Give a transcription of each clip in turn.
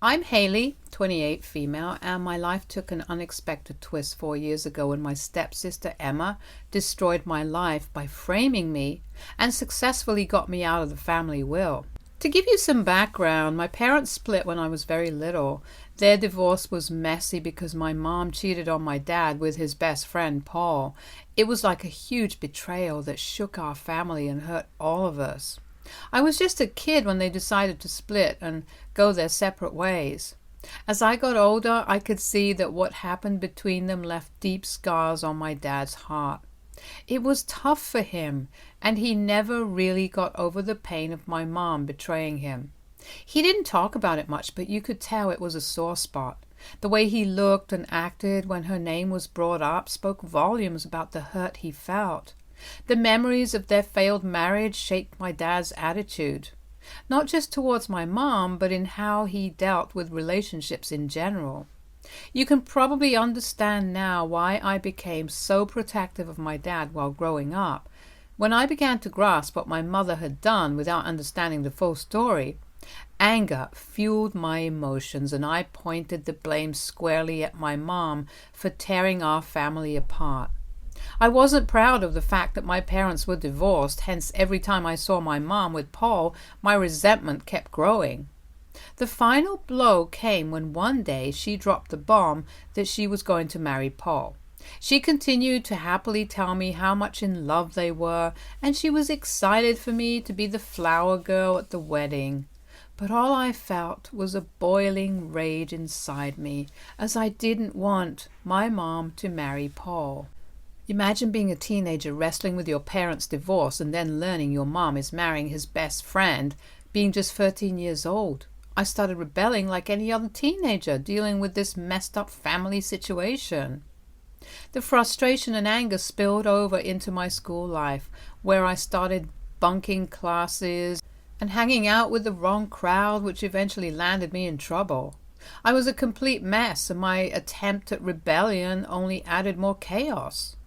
I'm Haley, 28, female, and my life took an unexpected twist 4 years ago when my stepsister Emma destroyed my life by framing me and successfully got me out of the family will. To give you some background, my parents split when I was very little. Their divorce was messy because my mom cheated on my dad with his best friend, Paul. It was like a huge betrayal that shook our family and hurt all of us. I was just a kid when they decided to split and go their separate ways. As I got older, I could see that what happened between them left deep scars on my dad's heart. It was tough for him, and he never really got over the pain of my mom betraying him. He didn't talk about it much, but you could tell it was a sore spot. The way he looked and acted when her name was brought up spoke volumes about the hurt he felt. The memories of their failed marriage shaped my dad's attitude, not just towards my mom, but in how he dealt with relationships in general. You can probably understand now why I became so protective of my dad while growing up. When I began to grasp what my mother had done without understanding the full story, anger fueled my emotions, and I pointed the blame squarely at my mom for tearing our family apart. I wasn't proud of the fact that my parents were divorced, hence every time I saw my mom with Paul, my resentment kept growing. The final blow came when one day she dropped the bomb that she was going to marry Paul. She continued to happily tell me how much in love they were, and she was excited for me to be the flower girl at the wedding. But all I felt was a boiling rage inside me, as I didn't want my mom to marry Paul. Imagine being a teenager wrestling with your parents' divorce and then learning your mom is marrying his best friend, being just 13 years old. I started rebelling like any other teenager, dealing with this messed up family situation. The frustration and anger spilled over into my school life, where I started bunking classes and hanging out with the wrong crowd, which eventually landed me in trouble. I was a complete mess, and my attempt at rebellion only added more chaos.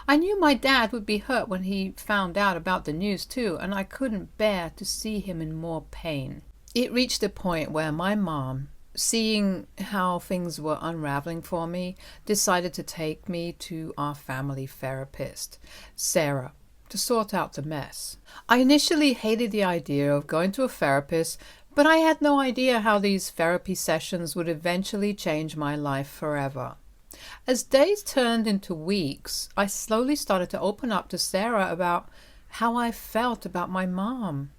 I knew my dad would be hurt when he found out about the news too, and I couldn't bear to see him in more pain. It reached a point where my mom, seeing how things were unraveling for me, decided to take me to our family therapist, Sarah, to sort out the mess. I initially hated the idea of going to a therapist, but I had no idea how these therapy sessions would eventually change my life forever. As days turned into weeks, I slowly started to open up to Sarah about how I felt about my mom.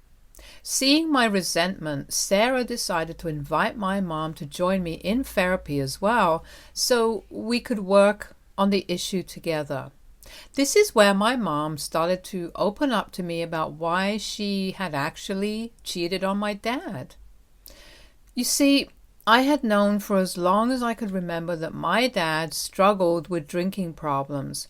Seeing my resentment, Sarah decided to invite my mom to join me in therapy as well, so we could work on the issue together. This is where my mom started to open up to me about why she had actually cheated on my dad. You see, I had known for as long as I could remember that my dad struggled with drinking problems.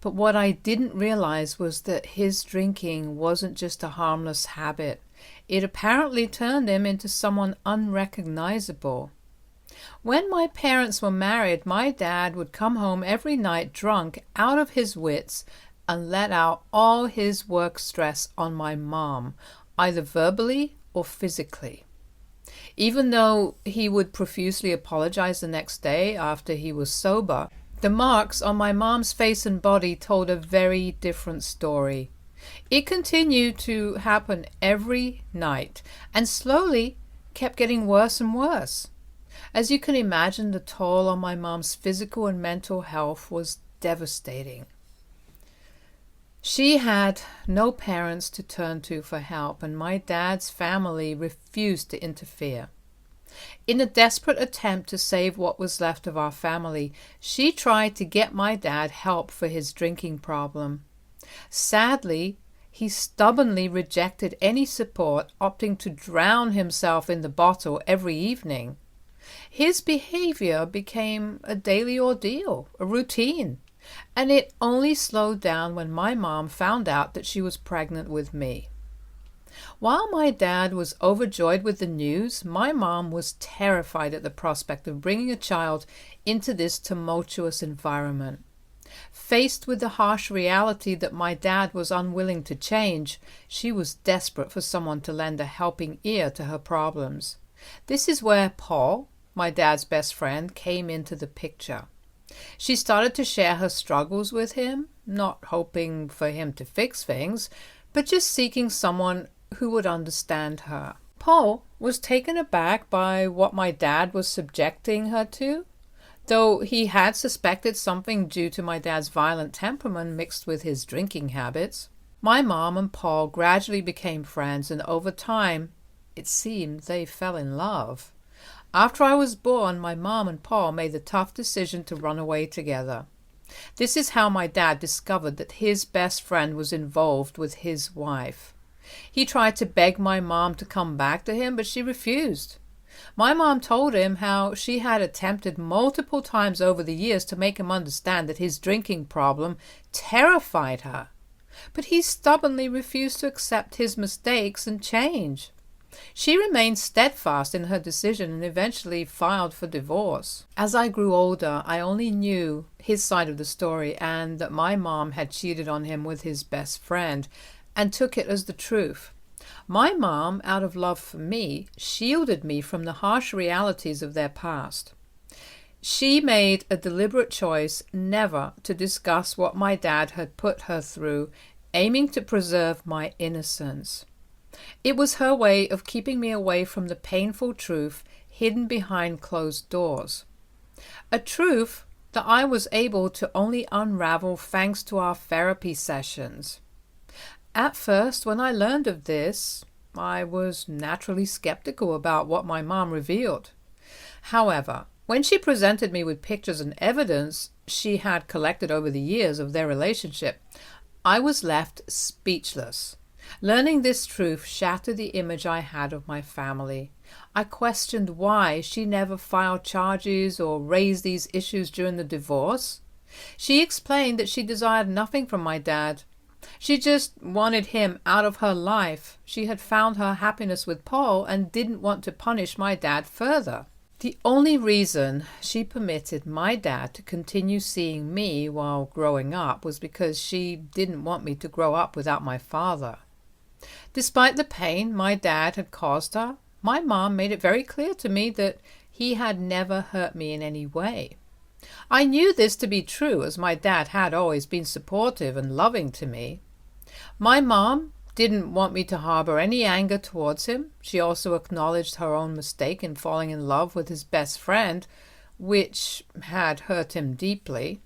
But what I didn't realize was that his drinking wasn't just a harmless habit. It apparently turned him into someone unrecognizable. When my parents were married, my dad would come home every night drunk, out of his wits, and let out all his work stress on my mom, either verbally or physically. Even though he would profusely apologize the next day after he was sober, the marks on my mom's face and body told a very different story. It continued to happen every night and slowly kept getting worse and worse. As you can imagine, the toll on my mom's physical and mental health was devastating. She had no parents to turn to for help, and my dad's family refused to interfere. In a desperate attempt to save what was left of our family, she tried to get my dad help for his drinking problem. Sadly, he stubbornly rejected any support, opting to drown himself in the bottle every evening. His behavior became a daily ordeal, a routine, and it only slowed down when my mom found out that she was pregnant with me. While my dad was overjoyed with the news, my mom was terrified at the prospect of bringing a child into this tumultuous environment. Faced with the harsh reality that my dad was unwilling to change, she was desperate for someone to lend a helping ear to her problems. This is where Paul, my dad's best friend, came into the picture. She started to share her struggles with him, not hoping for him to fix things, but just seeking someone who would understand her. Paul was taken aback by what my dad was subjecting her to, though he had suspected something due to my dad's violent temperament mixed with his drinking habits. My mom and Paul gradually became friends, and over time, it seemed they fell in love. After I was born, my mom and Paul made the tough decision to run away together. This is how my dad discovered that his best friend was involved with his wife. He tried to beg my mom to come back to him, but she refused. My mom told him how she had attempted multiple times over the years to make him understand that his drinking problem terrified her, but he stubbornly refused to accept his mistakes and change. She remained steadfast in her decision and eventually filed for divorce. As I grew older, I only knew his side of the story and that my mom had cheated on him with his best friend, and took it as the truth. My mom, out of love for me, shielded me from the harsh realities of their past. She made a deliberate choice never to discuss what my dad had put her through, aiming to preserve my innocence. It was her way of keeping me away from the painful truth hidden behind closed doors. A truth that I was able to only unravel thanks to our therapy sessions. At first, when I learned of this, I was naturally skeptical about what my mom revealed. However, when she presented me with pictures and evidence she had collected over the years of their relationship, I was left speechless. Learning this truth shattered the image I had of my family. I questioned why she never filed charges or raised these issues during the divorce. She explained that she desired nothing from my dad. She just wanted him out of her life. She had found her happiness with Paul and didn't want to punish my dad further. The only reason she permitted my dad to continue seeing me while growing up was because she didn't want me to grow up without my father. Despite the pain my dad had caused her, my mom made it very clear to me that he had never hurt me in any way. I knew this to be true, as my dad had always been supportive and loving to me. My mom didn't want me to harbor any anger towards him. She also acknowledged her own mistake in falling in love with his best friend, which had hurt him deeply.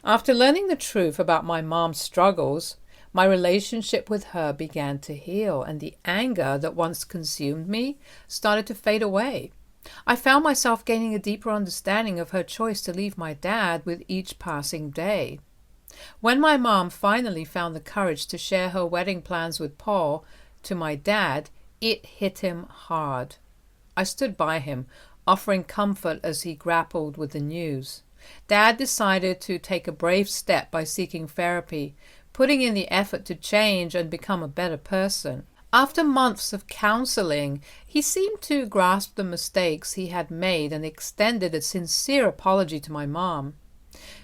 After learning the truth about my mom's struggles, my relationship with her began to heal, and the anger that once consumed me started to fade away. I found myself gaining a deeper understanding of her choice to leave my dad with each passing day. When my mom finally found the courage to share her wedding plans with Paul to my dad, it hit him hard. I stood by him, offering comfort as he grappled with the news. Dad decided to take a brave step by seeking therapy, putting in the effort to change and become a better person. After months of counseling, he seemed to grasp the mistakes he had made and extended a sincere apology to my mom.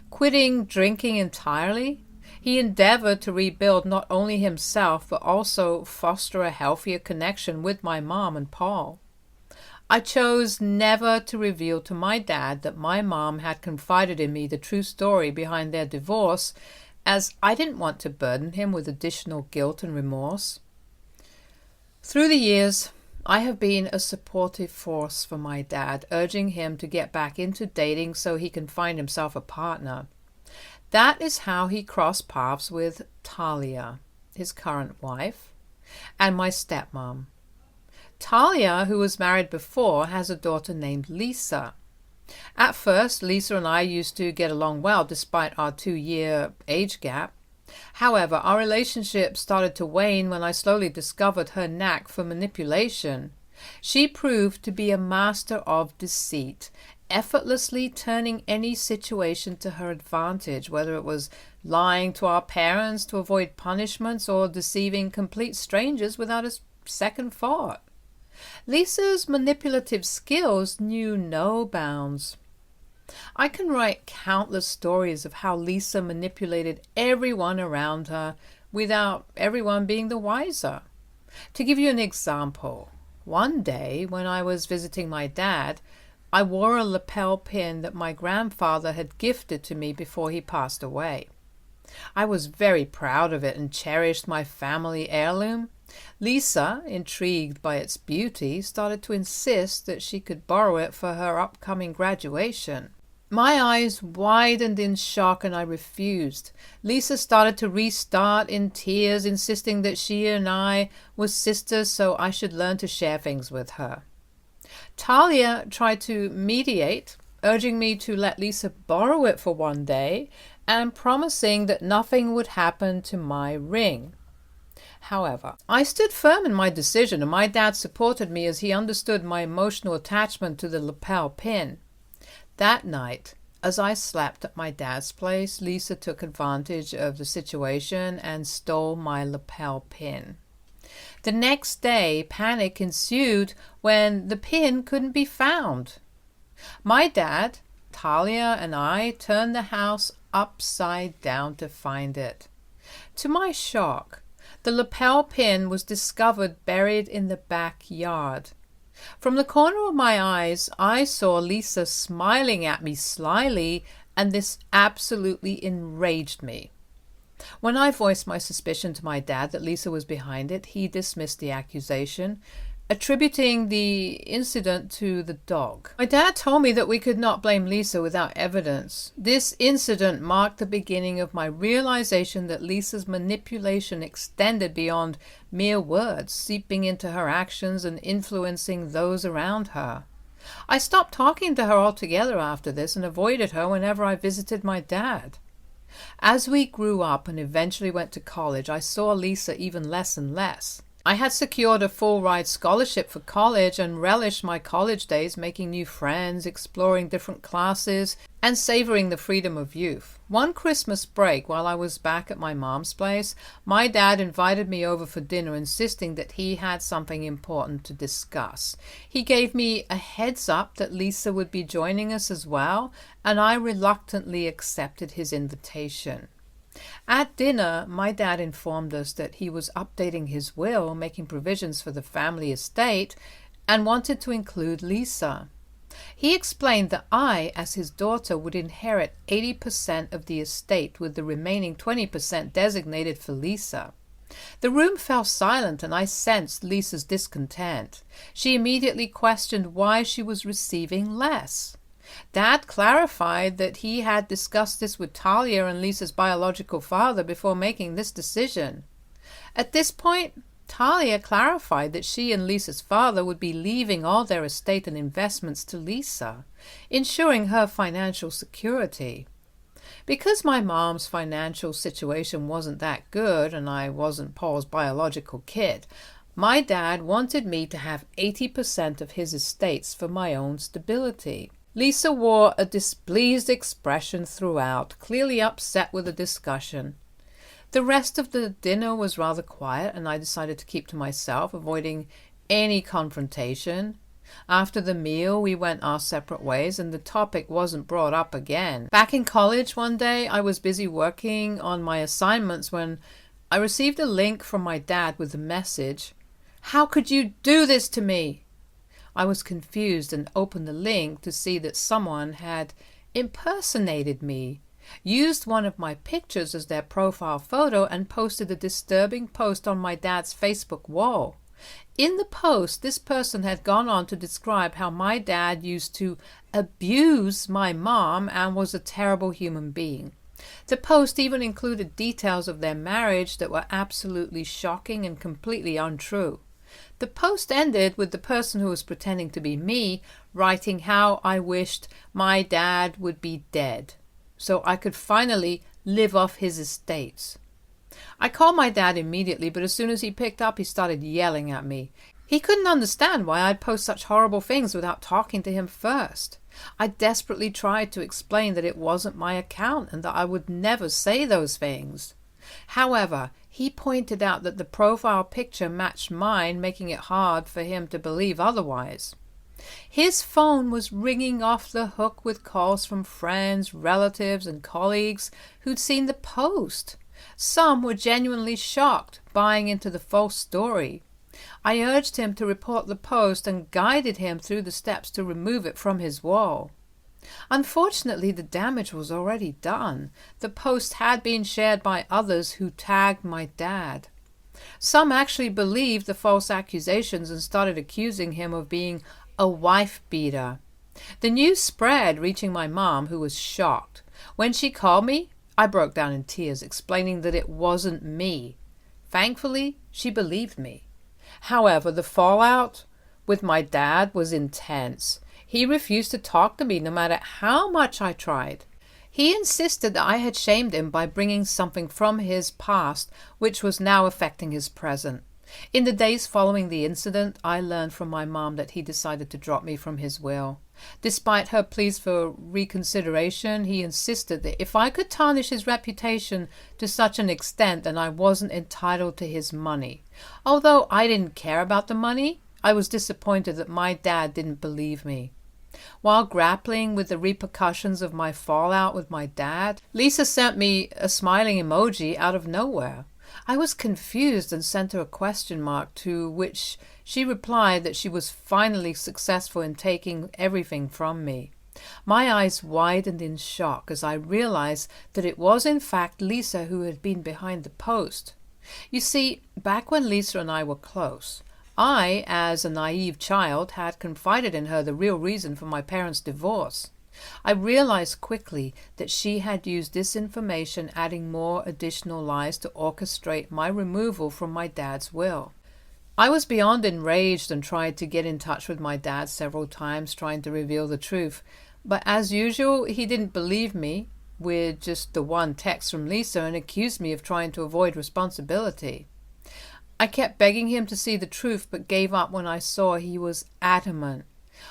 Quitting drinking entirely, he endeavored to rebuild not only himself but also foster a healthier connection with my mom and Paul. I chose never to reveal to my dad that my mom had confided in me the true story behind their divorce, as I didn't want to burden him with additional guilt and remorse. Through the years, I have been a supportive force for my dad, urging him to get back into dating so he can find himself a partner. That is how he crossed paths with Talia, his current wife, and my stepmom. Talia, who was married before, has a daughter named Lisa. At first, Lisa and I used to get along well despite our 2-year age gap. However, our relationship started to wane when I slowly discovered her knack for manipulation. She proved to be a master of deceit, effortlessly turning any situation to her advantage, whether it was lying to our parents to avoid punishments or deceiving complete strangers without a second thought. Lisa's manipulative skills knew no bounds. I can write countless stories of how Lisa manipulated everyone around her without everyone being the wiser. To give you an example, One day, when I was visiting my dad, I wore a lapel pin that my grandfather had gifted to me before he passed away. I was very proud of it and cherished my family heirloom. Lisa, intrigued by its beauty, started to insist that she could borrow it for her upcoming graduation. My eyes widened in shock and I refused. Lisa started to restart in tears, insisting that she and I were sisters, so I should learn to share things with her. Talia tried to mediate, urging me to let Lisa borrow it for one day and promising that nothing would happen to my ring. However, I stood firm in my decision, and my dad supported me as he understood my emotional attachment to the lapel pin. That night, as I slept at my dad's place, Lisa took advantage of the situation and stole my lapel pin. The next day, panic ensued when the pin couldn't be found. My dad, Talia, and I turned the house upside down to find it. To my shock, the lapel pin was discovered buried in the backyard. From the corner of my eyes, I saw Lisa smiling at me slyly, and this absolutely enraged me. When I voiced my suspicion to my dad that Lisa was behind it, he dismissed the accusation, attributing the incident to the dog. My dad told me that we could not blame Lisa without evidence. This incident marked the beginning of my realization that Lisa's manipulation extended beyond mere words, seeping into her actions and influencing those around her. I stopped talking to her altogether after this and avoided her whenever I visited my dad. As we grew up and eventually went to college, I saw Lisa even less and less. I had secured a full-ride scholarship for college and relished my college days making new friends, exploring different classes, and savoring the freedom of youth. One Christmas break, while I was back at my mom's place, my dad invited me over for dinner, insisting that he had something important to discuss. He gave me a heads up that Lisa would be joining us as well, and I reluctantly accepted his invitation. At dinner, my dad informed us that he was updating his will, making provisions for the family estate, and wanted to include Lisa. He explained that I, as his daughter, would inherit 80% of the estate, with the remaining 20% designated for Lisa. The room fell silent, and I sensed Lisa's discontent. She immediately questioned why she was receiving less. Dad clarified that he had discussed this with Talia and Lisa's biological father before making this decision. At this point, Talia clarified that she and Lisa's father would be leaving all their estate and investments to Lisa, ensuring her financial security. Because my mom's financial situation wasn't that good and I wasn't Paul's biological kid, my dad wanted me to have 80% of his estates for my own stability. Lisa wore a displeased expression throughout, clearly upset with the discussion. The rest of the dinner was rather quiet, and I decided to keep to myself, avoiding any confrontation. After the meal, we went our separate ways, and the topic wasn't brought up again. Back in college one day, I was busy working on my assignments when I received a link from my dad with the message, "How could you do this to me?" I was confused and opened the link to see that someone had impersonated me, used one of my pictures as their profile photo, and posted a disturbing post on my dad's Facebook wall. In the post, this person had gone on to describe how my dad used to abuse my mom and was a terrible human being. The post even included details of their marriage that were absolutely shocking and completely untrue. The post ended with the person who was pretending to be me writing how I wished my dad would be dead, so I could finally live off his estates. I called my dad immediately, but as soon as he picked up, he started yelling at me. He couldn't understand why I'd post such horrible things without talking to him first. I desperately tried to explain that it wasn't my account and that I would never say those things. However, he pointed out that the profile picture matched mine, making it hard for him to believe otherwise. His phone was ringing off the hook with calls from friends, relatives, and colleagues who'd seen the post. Some were genuinely shocked, buying into the false story. I urged him to report the post and guided him through the steps to remove it from his wall. Unfortunately, the damage was already done. The post had been shared by others who tagged my dad. Some actually believed the false accusations and started accusing him of being a wife beater. The news spread, reaching my mom, who was shocked. When she called me, I broke down in tears, explaining that it wasn't me. Thankfully, she believed me. However, the fallout with my dad was intense. He refused to talk to me no matter how much I tried. He insisted that I had shamed him by bringing something from his past which was now affecting his present. In the days following the incident, I learned from my mom that he decided to drop me from his will. Despite her pleas for reconsideration, he insisted that if I could tarnish his reputation to such an extent, then I wasn't entitled to his money. Although I didn't care about the money, I was disappointed that my dad didn't believe me. While grappling with the repercussions of my fallout with my dad, Lisa sent me a smiling emoji out of nowhere. I was confused and sent her a question mark, to which she replied that she was finally successful in taking everything from me. My eyes widened in shock as I realized that it was in fact Lisa who had been behind the post. You see, back when Lisa and I were close, I, as a naive child, had confided in her the real reason for my parents' divorce. I realized quickly that she had used this information, adding more additional lies to orchestrate my removal from my dad's will. I was beyond enraged and tried to get in touch with my dad several times, trying to reveal the truth. But as usual, he didn't believe me with just the one text from Lisa and accused me of trying to avoid responsibility. I kept begging him to see the truth, but gave up when I saw he was adamant.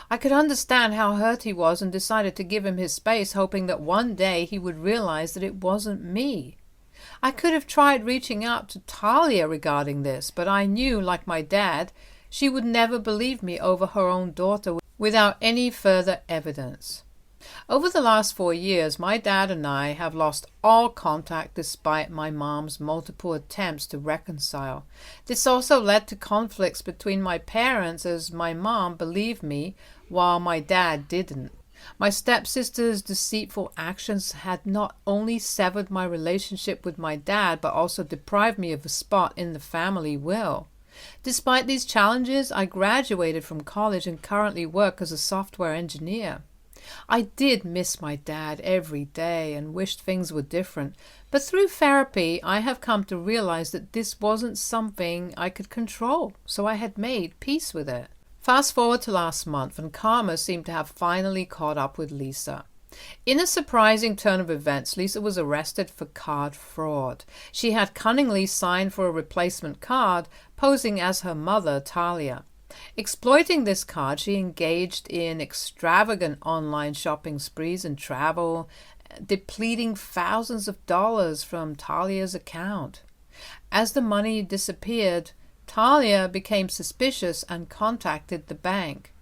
I could understand how hurt he was and decided to give him his space, hoping that one day he would realize that it wasn't me. I could have tried reaching out to Talia regarding this, but I knew, like my dad, she would never believe me over her own daughter without any further evidence. Over the last 4 years, my dad and I have lost all contact despite my mom's multiple attempts to reconcile. This also led to conflicts between my parents, as my mom believed me while my dad didn't. My stepsister's deceitful actions had not only severed my relationship with my dad, but also deprived me of a spot in the family will. Despite these challenges, I graduated from college and currently work as a software engineer. I did miss my dad every day and wished things were different, but through therapy I have come to realize that this wasn't something I could control, so I had made peace with it. Fast forward to last month, and karma seemed to have finally caught up with Lisa. In a surprising turn of events, Lisa was arrested for card fraud. She had cunningly signed for a replacement card, posing as her mother, Talia. Exploiting this card, she engaged in extravagant online shopping sprees and travel, depleting thousands of dollars from Talia's account. As the money disappeared, Talia became suspicious and contacted the bank.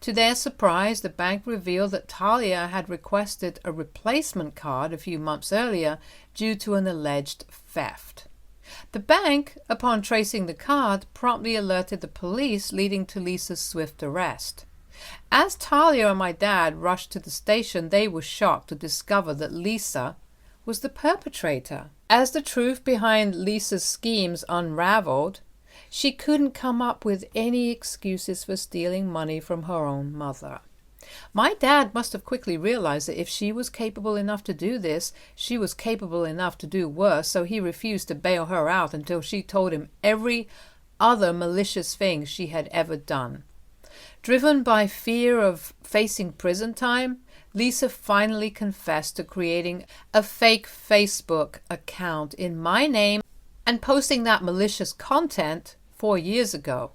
To their surprise, the bank revealed that Talia had requested a replacement card a few months earlier due to an alleged theft. The bank, upon tracing the card, promptly alerted the police, leading to Lisa's swift arrest. As Talia and my dad rushed to the station, they were shocked to discover that Lisa was the perpetrator. As the truth behind Lisa's schemes unraveled, she couldn't come up with any excuses for stealing money from her own mother. My dad must have quickly realized that if she was capable enough to do this, she was capable enough to do worse, so he refused to bail her out until she told him every other malicious thing she had ever done. Driven by fear of facing prison time, Lisa finally confessed to creating a fake Facebook account in my name and posting that malicious content 4 years ago.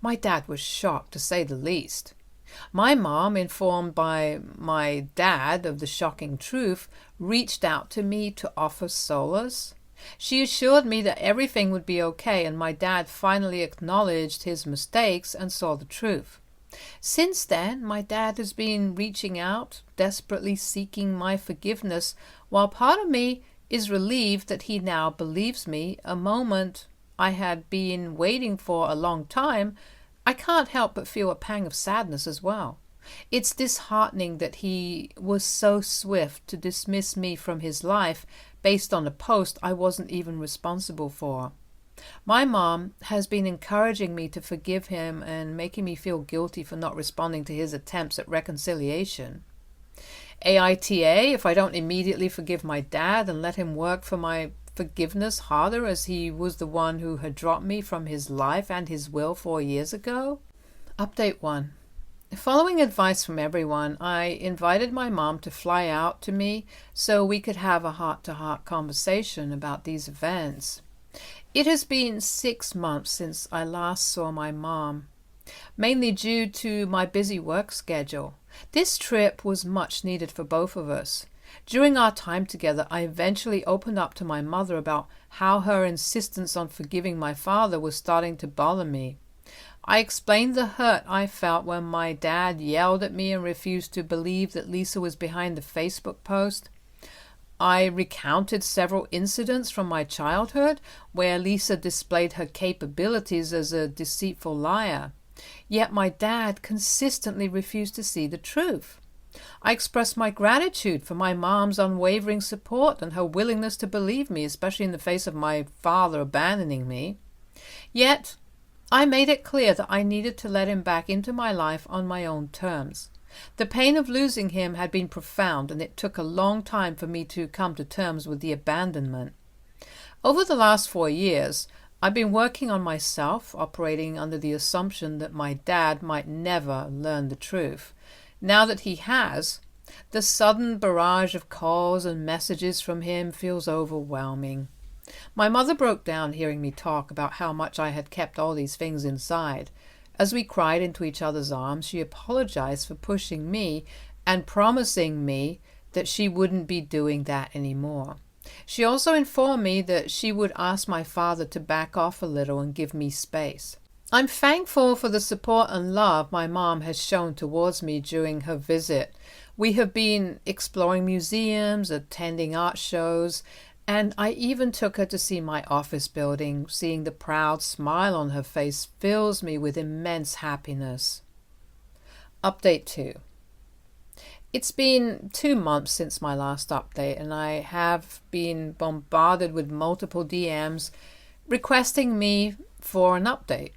My dad was shocked, to say the least. My mom, informed by my dad of the shocking truth, reached out to me to offer solace. She assured me that everything would be okay, and my dad finally acknowledged his mistakes and saw the truth. Since then, my dad has been reaching out, desperately seeking my forgiveness, while part of me is relieved that he now believes me, a moment I had been waiting for a long time, I can't help but feel a pang of sadness as well. It's disheartening that he was so swift to dismiss me from his life based on a post I wasn't even responsible for. My mom has been encouraging me to forgive him and making me feel guilty for not responding to his attempts at reconciliation. AITA, if I don't immediately forgive my dad and let him work for my forgiveness harder, as he was the one who had dropped me from his life and his will 4 years ago. Update 1. Following advice from everyone, I invited my mom to fly out to me so we could have a heart-to-heart conversation about these events. It has been 6 months since I last saw my mom, mainly due to my busy work schedule. This trip was much needed for both of us. During our time together, I eventually opened up to my mother about how her insistence on forgiving my father was starting to bother me. I explained the hurt I felt when my dad yelled at me and refused to believe that Lisa was behind the Facebook post. I recounted several incidents from my childhood where Lisa displayed her capabilities as a deceitful liar. Yet my dad consistently refused to see the truth. I expressed my gratitude for my mom's unwavering support and her willingness to believe me, especially in the face of my father abandoning me. Yet, I made it clear that I needed to let him back into my life on my own terms. The pain of losing him had been profound, and it took a long time for me to come to terms with the abandonment. Over the last 4 years, I've been working on myself, operating under the assumption that my dad might never learn the truth. Now that he has, the sudden barrage of calls and messages from him feels overwhelming. My mother broke down hearing me talk about how much I had kept all these things inside. As we cried into each other's arms, she apologized for pushing me and promising me that she wouldn't be doing that anymore. She also informed me that she would ask my father to back off a little and give me space. I'm thankful for the support and love my mom has shown towards me during her visit. We have been exploring museums, attending art shows, and I even took her to see my office building. Seeing the proud smile on her face fills me with immense happiness. Update 2. It's been 2 months since my last update, and I have been bombarded with multiple DMs requesting me for an update.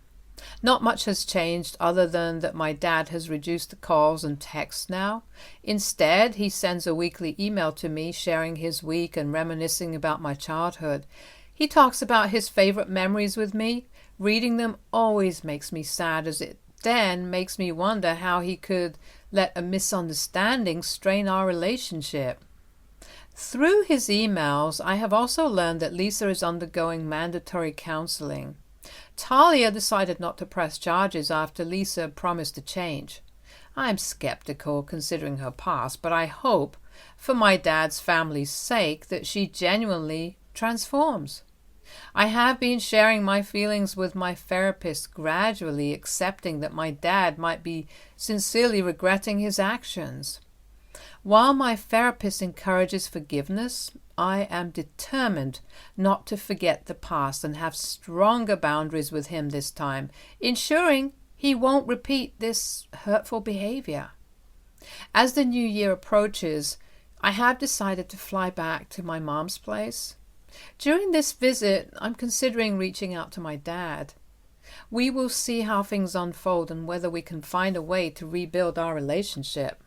Not much has changed other than that my dad has reduced the calls and texts now. Instead, he sends a weekly email to me sharing his week and reminiscing about my childhood. He talks about his favorite memories with me. Reading them always makes me sad, as it then makes me wonder how he could let a misunderstanding strain our relationship. Through his emails, I have also learned that Lisa is undergoing mandatory counseling. Talia decided not to press charges after Lisa promised to change. I'm skeptical considering her past, but I hope, for my dad's family's sake, that she genuinely transforms. I have been sharing my feelings with my therapist, gradually accepting that my dad might be sincerely regretting his actions. While my therapist encourages forgiveness, I am determined not to forget the past and have stronger boundaries with him this time, ensuring he won't repeat this hurtful behavior. As the new year approaches, I have decided to fly back to my mom's place. During this visit, I'm considering reaching out to my dad. We will see how things unfold and whether we can find a way to rebuild our relationship.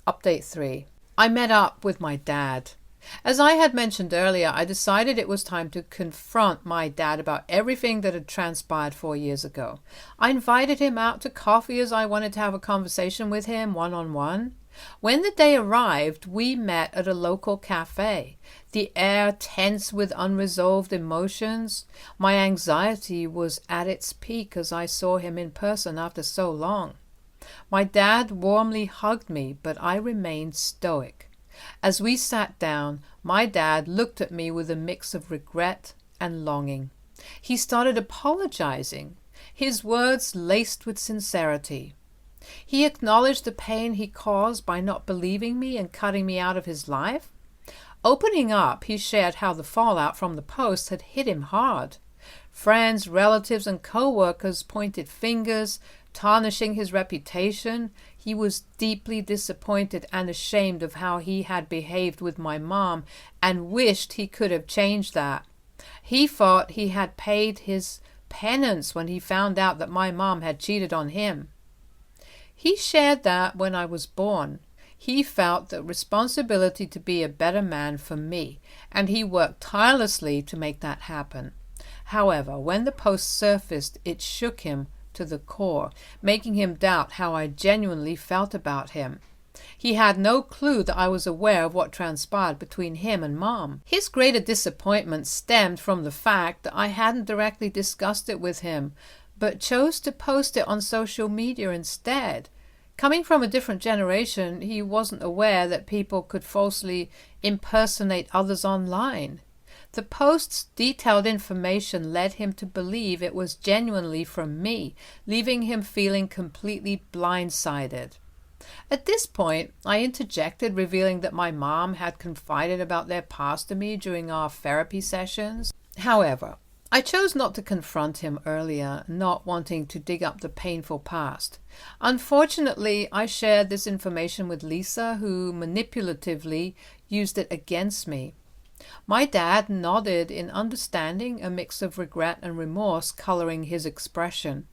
Update 3. I met up with my dad. As I had mentioned earlier, I decided it was time to confront my dad about everything that had transpired 4 years ago. I invited him out to coffee as I wanted to have a conversation with him one-on-one. When the day arrived, we met at a local cafe, the air tense with unresolved emotions. My anxiety was at its peak as I saw him in person after so long. My dad warmly hugged me, but I remained stoic. As we sat down, my dad looked at me with a mix of regret and longing. He started apologizing, his words laced with sincerity. He acknowledged the pain he caused by not believing me and cutting me out of his life. Opening up, he shared how the fallout from the post had hit him hard. Friends, relatives, and co-workers pointed fingers, tarnishing his reputation. He was deeply disappointed and ashamed of how he had behaved with my mom and wished he could have changed that. He thought he had paid his penance when he found out that my mom had cheated on him. He shared that when I was born, he felt the responsibility to be a better man for me, and he worked tirelessly to make that happen. However, when the post surfaced, it shook him to the core, making him doubt how I genuinely felt about him. He had no clue that I was aware of what transpired between him and Mom. His greater disappointment stemmed from the fact that I hadn't directly discussed it with him, but chose to post it on social media instead. Coming from a different generation, he wasn't aware that people could falsely impersonate others online. The post's detailed information led him to believe it was genuinely from me, leaving him feeling completely blindsided. At this point, I interjected, revealing that my mom had confided about their past to me during our therapy sessions. However, I chose not to confront him earlier, not wanting to dig up the painful past. Unfortunately, I shared this information with Lisa, who manipulatively used it against me. My dad nodded in understanding, a mix of regret and remorse coloring his expression.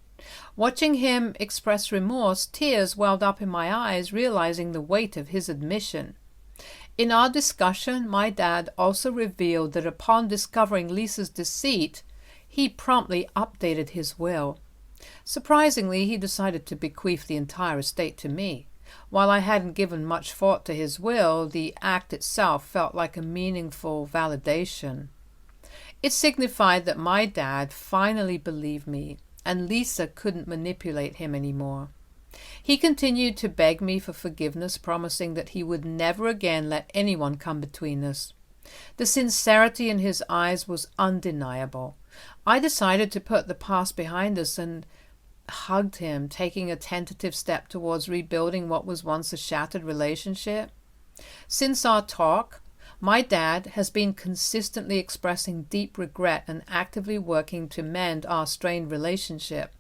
Watching him express remorse, tears welled up in my eyes, realizing the weight of his admission. In our discussion, my dad also revealed that upon discovering Lisa's deceit, he promptly updated his will. Surprisingly, he decided to bequeath the entire estate to me. While I hadn't given much thought to his will, the act itself felt like a meaningful validation. It signified that my dad finally believed me, and Lisa couldn't manipulate him anymore. He continued to beg me for forgiveness, promising that he would never again let anyone come between us. The sincerity in his eyes was undeniable. I decided to put the past behind us and hugged him, taking a tentative step towards rebuilding what was once a shattered relationship. Since our talk, my dad has been consistently expressing deep regret and actively working to mend our strained relationship.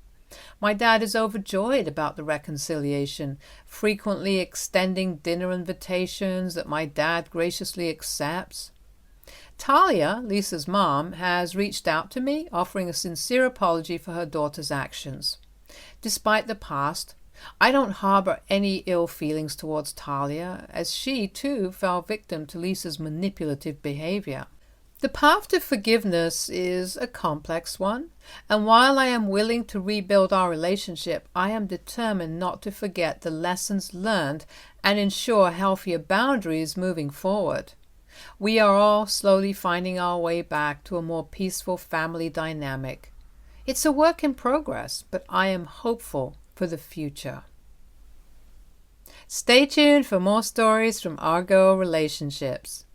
My dad is overjoyed about the reconciliation, frequently extending dinner invitations that my dad graciously accepts. Talia, Lisa's mom, has reached out to me, offering a sincere apology for her daughter's actions. Despite the past, I don't harbor any ill feelings towards Talia, as she, too, fell victim to Lisa's manipulative behavior. The path to forgiveness is a complex one, and while I am willing to rebuild our relationship, I am determined not to forget the lessons learned and ensure healthier boundaries moving forward. We are all slowly finding our way back to a more peaceful family dynamic. It's a work in progress, but I am hopeful for the future. Stay tuned for more stories from our girl relationships.